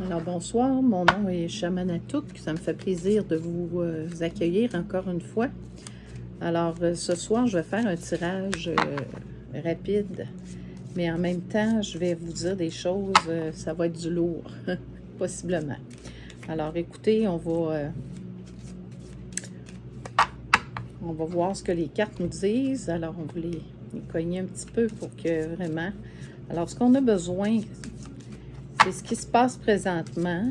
Alors bonsoir, mon nom est Chamanatouk, ça me fait plaisir de vous accueillir encore une fois. Alors ce soir, je vais faire un tirage rapide, mais en même temps, je vais vous dire des choses, ça va être du lourd, possiblement. Alors écoutez, on va voir ce que les cartes nous disent. Alors on va les cogner un petit peu pour que vraiment... Alors ce qu'on a besoin... c'est ce qui se passe présentement.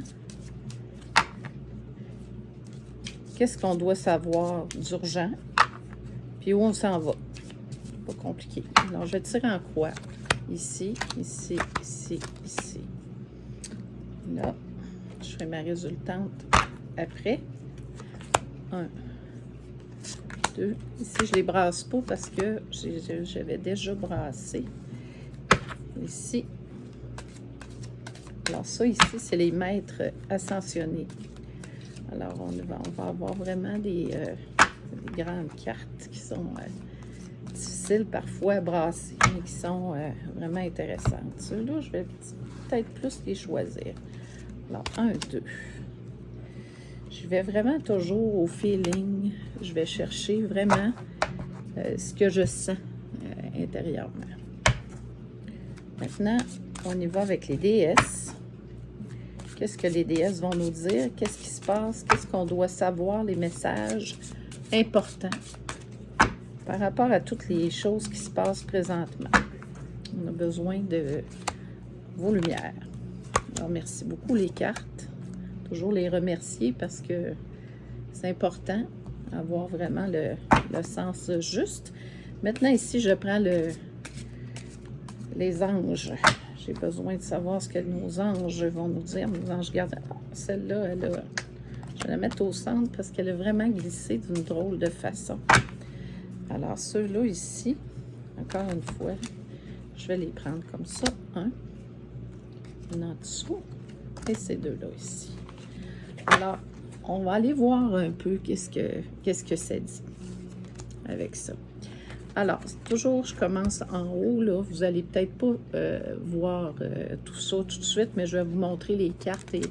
Qu'est-ce qu'on doit savoir d'urgent? Puis où on s'en va? Pas compliqué. Alors, je vais tirer en croix. Ici, ici, ici, ici. Là, je ferai ma résultante après. 1, 2. Ici, je les brasse pas parce que j'avais déjà brassé. Ici. Alors ça, ici, c'est les maîtres ascensionnés. Alors, on va avoir vraiment des grandes cartes qui sont difficiles parfois à brasser, mais qui sont vraiment intéressantes. Ceux-là, je vais peut-être plus les choisir. Alors, 1, 2. Je vais vraiment toujours au feeling. Je vais chercher vraiment ce que je sens intérieurement. Maintenant, on y va avec les déesses. Qu'est-ce que les déesses vont nous dire? Qu'est-ce qui se passe? Qu'est-ce qu'on doit savoir? Les messages importants par rapport à toutes les choses qui se passent présentement. On a besoin de vos lumières. Alors, merci beaucoup les cartes. Toujours les remercier parce que c'est important d'avoir vraiment le sens juste. Maintenant, ici, je prends les anges. J'ai besoin de savoir ce que nos anges vont nous dire. Nos anges gardiens. Celle-là, je vais la mettre au centre parce qu'elle a vraiment glissé d'une drôle de façon. Alors, ceux-là ici, encore une fois, je vais les prendre comme ça. Un en dessous et ces deux-là ici. Alors, on va aller voir un peu qu'est-ce que ça dit avec ça. Alors, toujours, je commence en haut, là. Vous n'allez peut-être pas voir tout ça tout de suite, mais je vais vous montrer les cartes et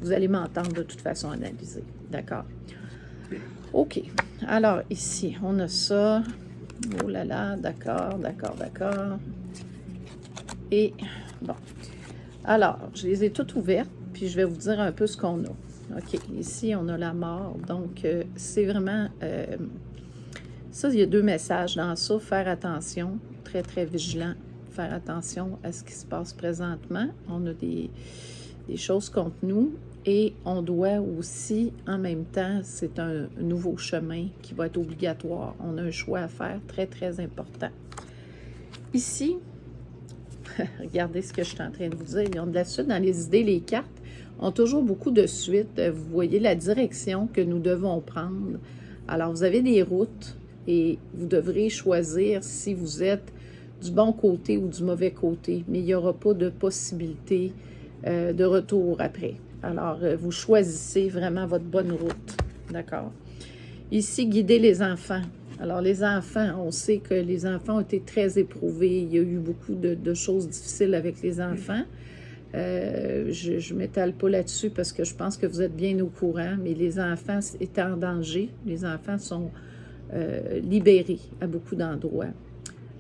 vous allez m'entendre de toute façon analyser. D'accord? OK. Alors, ici, on a ça. Oh là là, d'accord, d'accord, d'accord. Et, bon. Alors, je les ai toutes ouvertes, puis je vais vous dire un peu ce qu'on a. OK. Ici, on a la mort. Donc, c'est vraiment... ça, il y a deux messages dans ça. Faire attention, très, très vigilant. Faire attention à ce qui se passe présentement. On a des choses contre nous et on doit aussi, en même temps, c'est un nouveau chemin qui va être obligatoire. On a un choix à faire très, très important. Ici, regardez ce que je suis en train de vous dire. Ils ont de la suite dans les idées. Les cartes ont toujours beaucoup de suite. Vous voyez la direction que nous devons prendre. Alors, vous avez des routes. Et vous devrez choisir si vous êtes du bon côté ou du mauvais côté. Mais il n'y aura pas de possibilité de retour après. Alors, vous choisissez vraiment votre bonne route. D'accord? Ici, guider les enfants. Alors, les enfants, on sait que les enfants ont été très éprouvés. Il y a eu beaucoup de choses difficiles avec les enfants. Je ne m'étale pas là-dessus parce que je pense que vous êtes bien au courant. Mais les enfants étaient en danger. Les enfants sont... libérés à beaucoup d'endroits.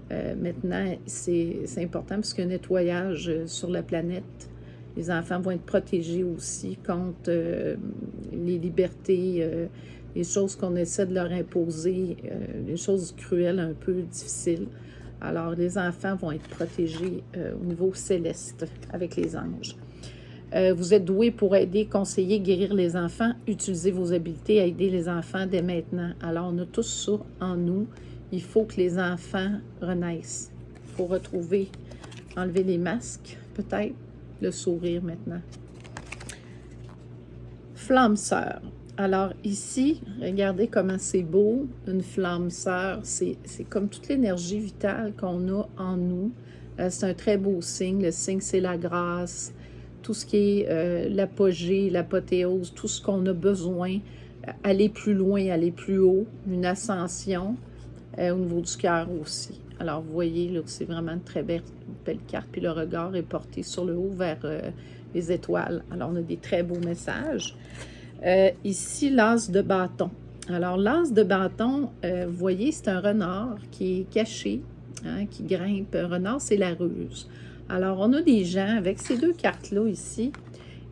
Maintenant, c'est important parce qu'il y a un nettoyage sur la planète. Les enfants vont être protégés aussi contre les libertés, les choses qu'on essaie de leur imposer, les choses cruelles, un peu difficiles. Alors, les enfants vont être protégés au niveau céleste avec les anges. Vous êtes doué pour aider, conseiller, guérir les enfants. Utilisez vos habiletés à aider les enfants dès maintenant. Alors, on a tout ça en nous. Il faut que les enfants renaissent. Il faut retrouver, enlever les masques, peut-être, le sourire maintenant. Flamme sœur. Alors, ici, regardez comment c'est beau. Une flamme sœur, c'est comme toute l'énergie vitale qu'on a en nous. C'est un très beau signe. Le signe, c'est la grâce. Tout ce qui est l'apogée, l'apothéose, tout ce qu'on a besoin, aller plus loin, aller plus haut, une ascension au niveau du cœur aussi. Alors, vous voyez là, que c'est vraiment une très belle carte. Puis le regard est porté sur le haut vers les étoiles. Alors, on a des très beaux messages. Ici, l'as de bâton. Alors, l'as de bâton, vous voyez, c'est un renard qui est caché, hein, qui grimpe. Un renard, c'est la ruse. Alors, on a des gens avec ces deux cartes-là ici.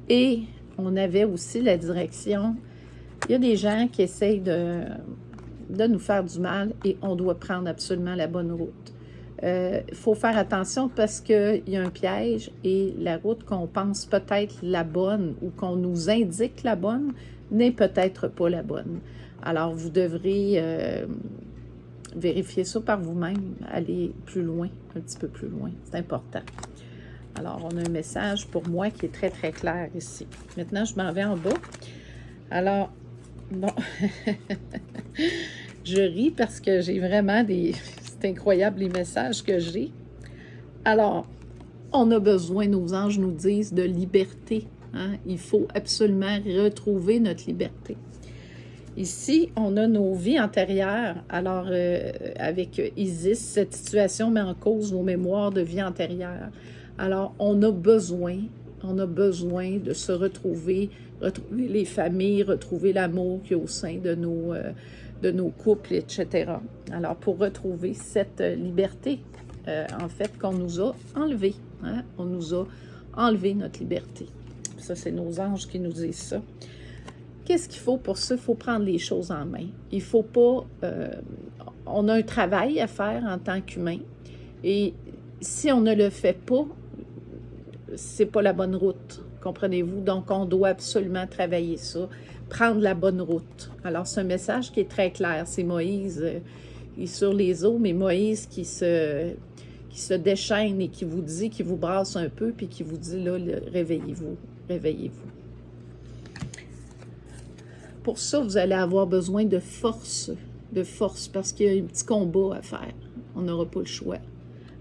Et on avait aussi la direction. Il y a des gens qui essayent de nous faire du mal et on doit prendre absolument la bonne route. Il faut faire attention parce qu'il y a un piège et la route qu'on pense peut-être la bonne ou qu'on nous indique la bonne n'est peut-être pas la bonne. Alors, vous devrez vérifier ça par vous-même, aller plus loin, un petit peu plus loin. C'est important. Alors, on a un message pour moi qui est très, très clair ici. Maintenant, je m'en vais en bas. Alors, bon, je ris parce que j'ai vraiment des... C'est incroyable les messages que j'ai. Alors, on a besoin, nos anges nous disent, de liberté. Hein? Il faut absolument retrouver notre liberté. Ici, on a nos vies antérieures. Alors, avec Isis, cette situation met en cause nos mémoires de vie antérieure. Alors, on a besoin de se retrouver les familles, retrouver l'amour qu'il y a au sein de nos couples, etc. Alors, pour retrouver cette liberté, en fait, qu'on nous a enlevée. Hein? On nous a enlevé notre liberté. Ça, c'est nos anges qui nous disent ça. Qu'est-ce qu'il faut pour ça? Il faut prendre les choses en main. Il ne faut pas... on a un travail à faire en tant qu'humain. Et si on ne le fait pas, c'est pas la bonne route, comprenez-vous? Donc, on doit absolument travailler ça, prendre la bonne route. Alors, c'est un message qui est très clair. C'est Moïse, il est sur les eaux, mais Moïse qui se déchaîne et qui vous dit, qui vous brasse un peu, puis qui vous dit, là, réveillez-vous, réveillez-vous. Pour ça, vous allez avoir besoin de force, parce qu'il y a un petit combat à faire. On n'aura pas le choix.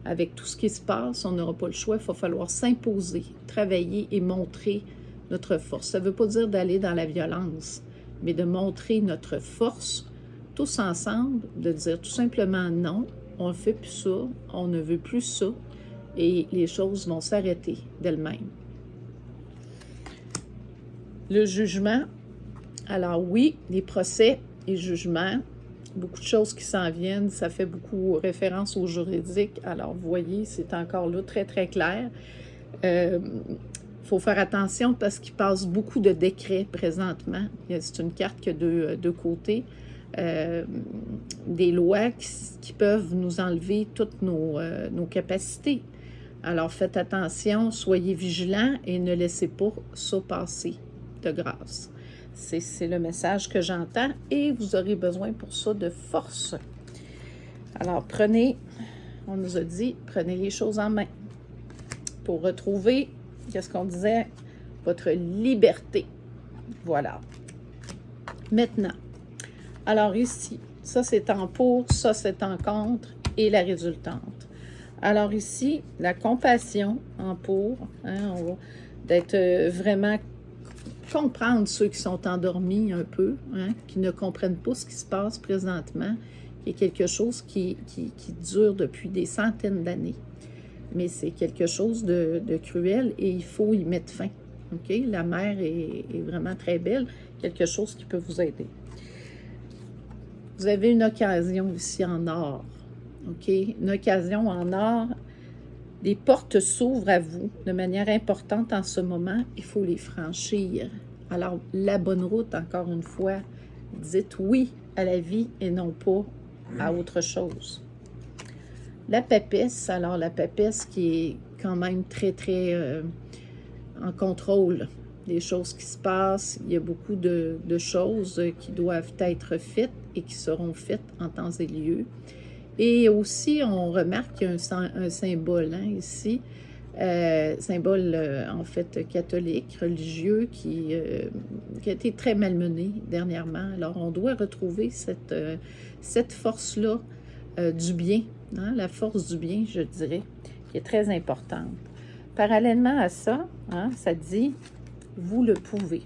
Avec tout ce qui se passe, on n'aura pas le choix. Il va falloir s'imposer, travailler et montrer notre force. Ça ne veut pas dire d'aller dans la violence, mais de montrer notre force tous ensemble, de dire tout simplement non, on ne fait plus ça, on ne veut plus ça, et les choses vont s'arrêter d'elles-mêmes. Le jugement. Alors oui, les procès et jugements, beaucoup de choses qui s'en viennent, ça fait beaucoup référence au juridique. Alors, vous voyez, c'est encore là très, très clair. Il faut faire attention parce qu'il passe beaucoup de décrets présentement. C'est une carte qui a deux côtés. Des lois qui peuvent nous enlever toutes nos capacités. Alors, faites attention, soyez vigilants et ne laissez pas ça passer de grâce. C'est le message que j'entends et vous aurez besoin pour ça de force. Alors, on nous a dit, prenez les choses en main pour retrouver, qu'est-ce qu'on disait, votre liberté. Voilà. Maintenant, alors ici, ça c'est en pour, ça c'est en contre et la résultante. Alors ici, la compassion en pour, hein, d'être vraiment comprendre ceux qui sont endormis un peu, hein, qui ne comprennent pas ce qui se passe présentement, qui est quelque chose qui dure depuis des centaines d'années. Mais c'est quelque chose de cruel et il faut y mettre fin. Okay? La mer est vraiment très belle, quelque chose qui peut vous aider. Vous avez une occasion ici en or. Okay? Une occasion en or. Des portes s'ouvrent à vous de manière importante en ce moment. Il faut les franchir. Alors, la bonne route, encore une fois, dites oui à la vie et non pas à autre chose. La papesse, alors la papesse qui est quand même très, très en contrôle des choses qui se passent. Il y a beaucoup de choses qui doivent être faites et qui seront faites en temps et lieu. Et aussi, on remarque qu'il y a un symbole hein, ici, symbole en fait catholique, religieux, qui a été très malmené dernièrement. Alors, on doit retrouver cette force-là du bien, hein, la force du bien, je dirais, qui est très importante. Parallèlement à ça, hein, ça dit « vous le pouvez ».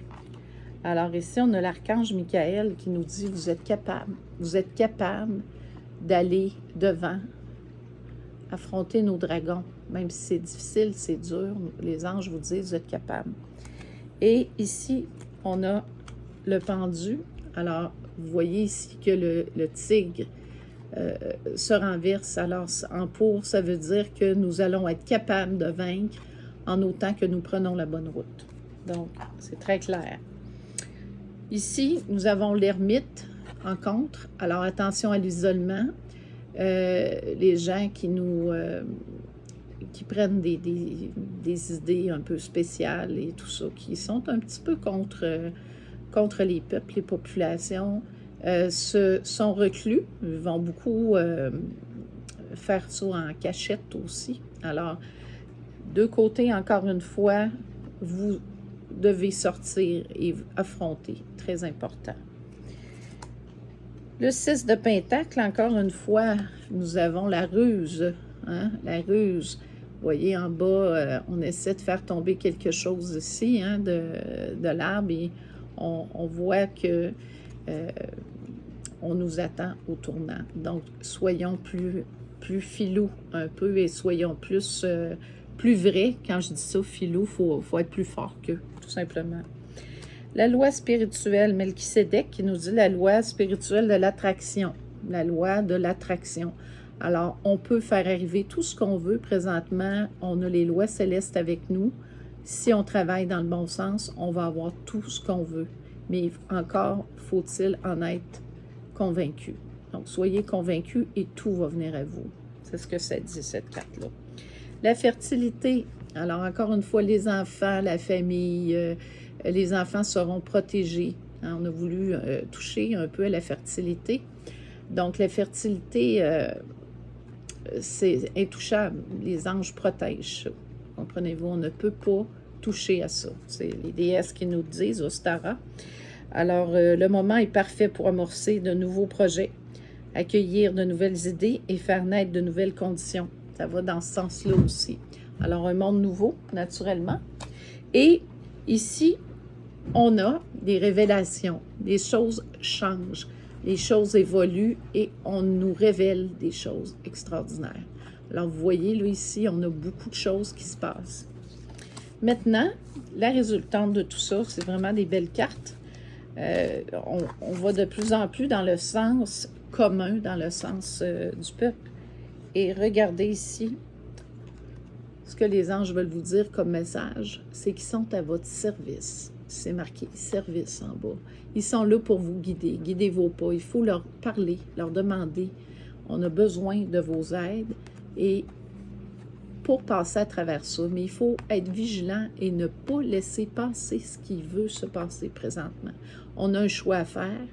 Alors ici, on a l'archange Michael qui nous dit « vous êtes capable d'aller devant affronter nos dragons. Même si c'est difficile, c'est dur, les anges vous disent, vous êtes capables. Et ici, on a le pendu. Alors, vous voyez ici que le tigre se renverse. Alors, en pour, ça veut dire que nous allons être capables de vaincre en autant que nous prenons la bonne route. Donc, c'est très clair. Ici, nous avons l'ermite en contre. Alors, attention à l'isolement. Les gens qui prennent des idées un peu spéciales et tout ça, qui sont un petit peu contre les peuples, les populations, sont reclus, ils vont beaucoup faire ça en cachette aussi. Alors, deux côtés, encore une fois, vous devez sortir et affronter, très important. Le 6 de Pentacle, encore une fois, nous avons la ruse. Hein? La ruse. Vous voyez en bas, on essaie de faire tomber quelque chose ici, hein, de l'arbre, et on voit que on nous attend au tournant. Donc, soyons plus filous un peu et soyons plus vrais. Quand je dis ça, filou, faut être plus fort qu'eux, tout simplement. La loi spirituelle, Melchisédek qui nous dit la loi spirituelle de l'attraction. La loi de l'attraction. Alors, on peut faire arriver tout ce qu'on veut présentement. On a les lois célestes avec nous. Si on travaille dans le bon sens, on va avoir tout ce qu'on veut. Mais encore, faut-il en être convaincu. Donc, soyez convaincus et tout va venir à vous. C'est ce que ça dit, cette carte-là. La fertilité. Alors, encore une fois, les enfants, la famille, les enfants seront protégés. Hein, on a voulu toucher un peu à la fertilité. Donc, la fertilité, c'est intouchable. Les anges protègent ça. Comprenez-vous? On ne peut pas toucher à ça. C'est les déesses qui nous disent, Ostara. Alors, le moment est parfait pour amorcer de nouveaux projets, accueillir de nouvelles idées et faire naître de nouvelles conditions. Ça va dans ce sens-là aussi. Alors, un monde nouveau, naturellement. Et ici, on a des révélations. Les choses changent, les choses évoluent et on nous révèle des choses extraordinaires. Alors, vous voyez, là, ici, on a beaucoup de choses qui se passent. Maintenant, la résultante de tout ça, c'est vraiment des belles cartes. On va de plus en plus dans le sens commun, dans le sens du peuple. Et regardez ici, ce que les anges veulent vous dire comme message, c'est qu'ils sont à votre service. C'est marqué « service » en bas. Ils sont là pour vous guider. Guidez vos pas. Il faut leur parler, leur demander. On a besoin de vos aides et pour passer à travers ça. Mais il faut être vigilant et ne pas laisser passer ce qui veut se passer présentement. On a un choix à faire.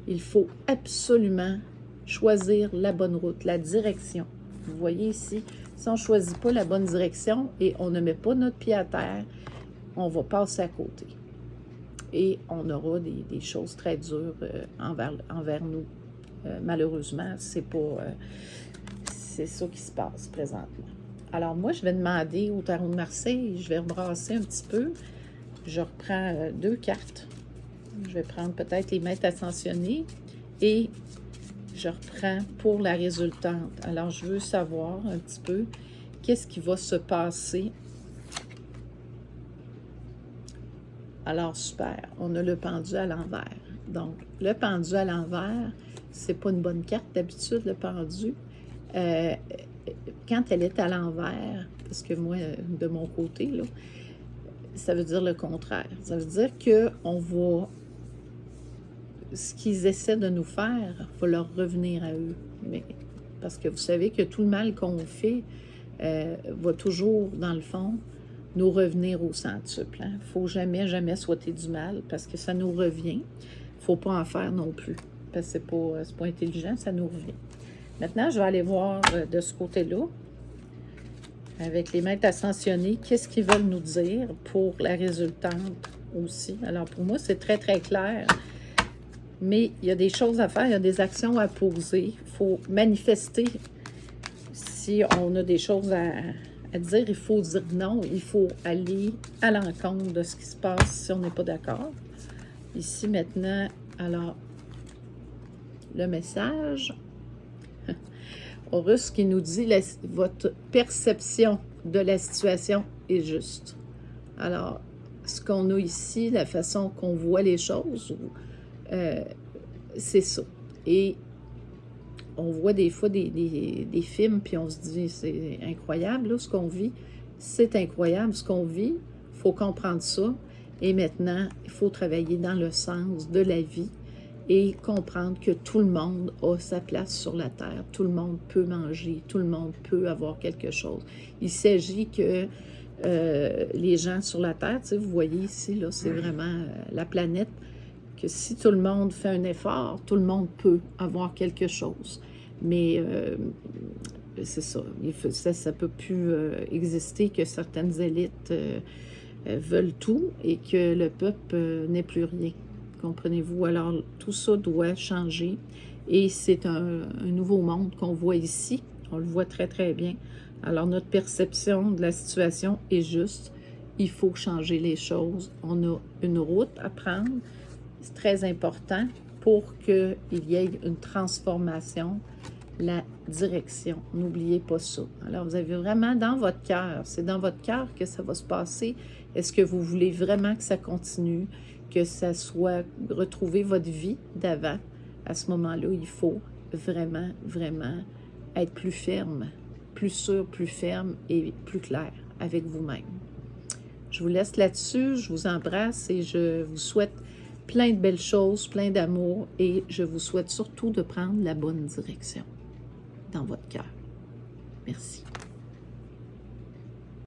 Il faut absolument choisir la bonne route, la direction. Vous voyez ici, si on ne choisit pas la bonne direction et on ne met pas notre pied à terre, on va passer à côté. Et on aura des choses très dures envers nous. Malheureusement, c'est ça qui se passe présentement. Alors moi, je vais demander au tarot de Marseille, je vais rebrasser un petit peu. Je reprends 2 cartes. Je vais prendre peut-être les maîtres ascensionnés et je reprends pour la résultante. Alors, je veux savoir un petit peu qu'est-ce qui va se passer. Alors, super. On a le pendu à l'envers. Donc, le pendu à l'envers, c'est pas une bonne carte d'habitude, le pendu. Quand elle est à l'envers, parce que moi, de mon côté, là, ça veut dire le contraire. Ça veut dire qu'on va... Ce qu'ils essaient de nous faire va leur revenir à eux. Mais, parce que vous savez que tout le mal qu'on fait va toujours, dans le fond, nous revenir au centuple. Il ne faut jamais, jamais souhaiter du mal parce que ça nous revient. Il ne faut pas en faire non plus parce que c'est pas intelligent, ça nous revient. Maintenant, je vais aller voir de ce côté-là, avec les maîtres ascensionnés, qu'est-ce qu'ils veulent nous dire pour la résultante aussi. Alors, pour moi, c'est très, très clair. Mais il y a des choses à faire, il y a des actions à poser. Il faut manifester. Si on a des choses à dire, il faut dire non. Il faut aller à l'encontre de ce qui se passe si on n'est pas d'accord. Ici, maintenant, alors, le message... Horus qui nous dit votre perception de la situation est juste. Alors, ce qu'on a ici, la façon qu'on voit les choses, c'est ça. Et on voit des fois des films, puis on se dit, c'est incroyable, là, ce qu'on vit. C'est incroyable, ce qu'on vit. Il faut comprendre ça. Et maintenant, il faut travailler dans le sens de la vie et comprendre que tout le monde a sa place sur la terre. Tout le monde peut manger, tout le monde peut avoir quelque chose. Il s'agit que les gens sur la terre, tu sais, vous voyez ici, là, c'est vraiment la planète, que si tout le monde fait un effort, tout le monde peut avoir quelque chose. Mais c'est ça, ça ne peut plus exister que certaines élites veulent tout et que le peuple n'ait plus rien. Comprenez-vous? Alors, tout ça doit changer et c'est un nouveau monde qu'on voit ici. On le voit très, très bien. Alors, notre perception de la situation est juste. Il faut changer les choses. On a une route à prendre. C'est très important pour qu'il y ait une transformation, la direction. N'oubliez pas ça. Alors, vous avez vraiment dans votre cœur, c'est dans votre cœur que ça va se passer. Est-ce que vous voulez vraiment que ça continue, que ça soit retrouver votre vie d'avant? À ce moment-là, il faut vraiment, vraiment être plus ferme, plus sûr, plus ferme et plus clair avec vous-même. Je vous laisse là-dessus, je vous embrasse et je vous souhaite plein de belles choses, plein d'amour et je vous souhaite surtout de prendre la bonne direction dans votre cœur. Merci.